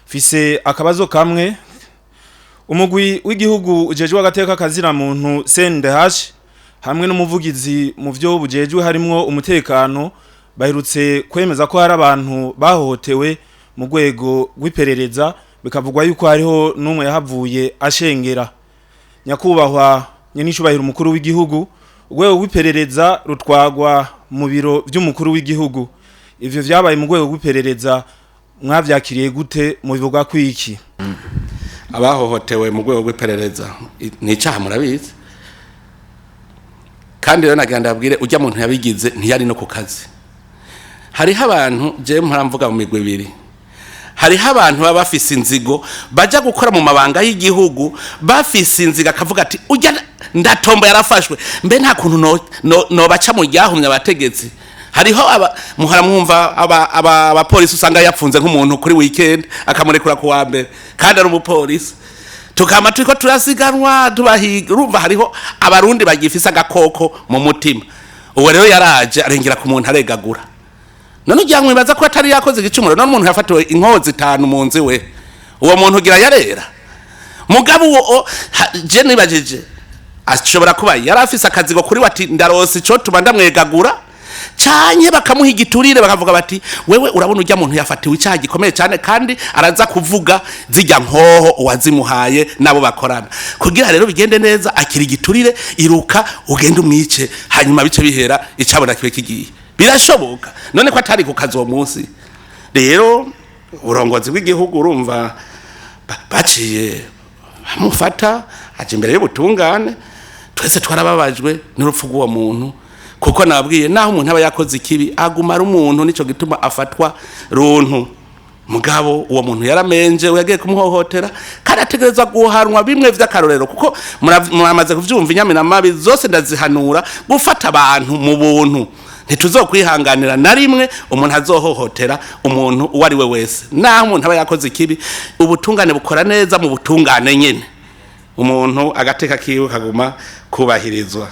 fise akabazo kamwe. Umugwi w'igihugu ujejwe agateka kazira muntu CNDH hamwe n'umuvugizi mu vyo bujejwe harimwo umutekano baherutse kwemeza ko hari abantu bahohotewe mu rwego rw'iperereza, bikavugwa yuko hariho n'umwe yahavuye ashengera. Nyakubahwa nyenishubahira umukuru w'igihugu, urwego rw'iperereza rutwagwa mu biro vy'umukuru w'igihugu. Ivyo vyabaye mu rwego rw'iperereza mwavyakiriye gute mu bivuga kwiki? Abahohotewe mu rwego rw'iperereza ni icaha murabizi, kandi rero nagenda abwire ujya muntu yabigize ntiyari no ku kazi. Hariho abantu je mvuga mu migwe ibiri, hariho abantu baba bafise inzigo baja gukora mu mabanga y'igihugu bafise inzigo akavuga ati ujya ndatombo yarafashwe mbe nta kuntu no baca mu ryahumye abategetsi. Hariho muhara mwumva abapolisi usanga yapfunze nk'umuntu kuri weekend akamurekura ku wa mbere kandi ari umupolisi, tukama turiko turasiganwa tubahiga. Urumva hariho abarundi bagifisa agakoko mu mutima. Uwo rero yaraje arengera ku muntu aregagura, none ujya mwibaza ko atari yakoze igicumuro, none umuntu yafatiwe inkozi 5 mu nzi we, uwo muntu ugira yarera mugabo uwo je nibajije ashobora kuba yarafise akazigo kuri wati ndarose ico tuma ndamwegagura cyanye bakamuha igiturire bakavuga bati wewe urabona ujya muntu yafatiwe icaha gikomeye cyane kandi araza kuvuga zijya nkoho uwazimuhaye nabo bakorana kugira rero bigende neza, akiri igiturire iruka ugende umwice hanyuma bice bihera icabona kibe kigiye. Birashoboka none ko atari ku kazi uwo munsi. Rero urongozi bw'igihugu urumva baciye bamufata aje imbere y'ubutungane, twese twarababajwe n'urupfu rw'uwo muntu, kuko nabwiye naho umuntu aba yakoze ikibi aguma ari umuntu, nico gituma afatwa runtu. Mugabo uwo muntu yaramenje, yagiye kumuhohotera kandi ategerezwa guhanwa bimwe vy'akarorero, kuko muramaze kuvyumva inyamina mabi zose ndazihanura gufata abantu mu buntu. Ntituzokwihanganira na rimwe umuntu azohohotera umuntu uwo ari we wese, naho umuntu aba yakoze ikibi. Ubutungane bukora neza mu butungane nyene, umuntu agateka kiwe kaguma kubahirizwa.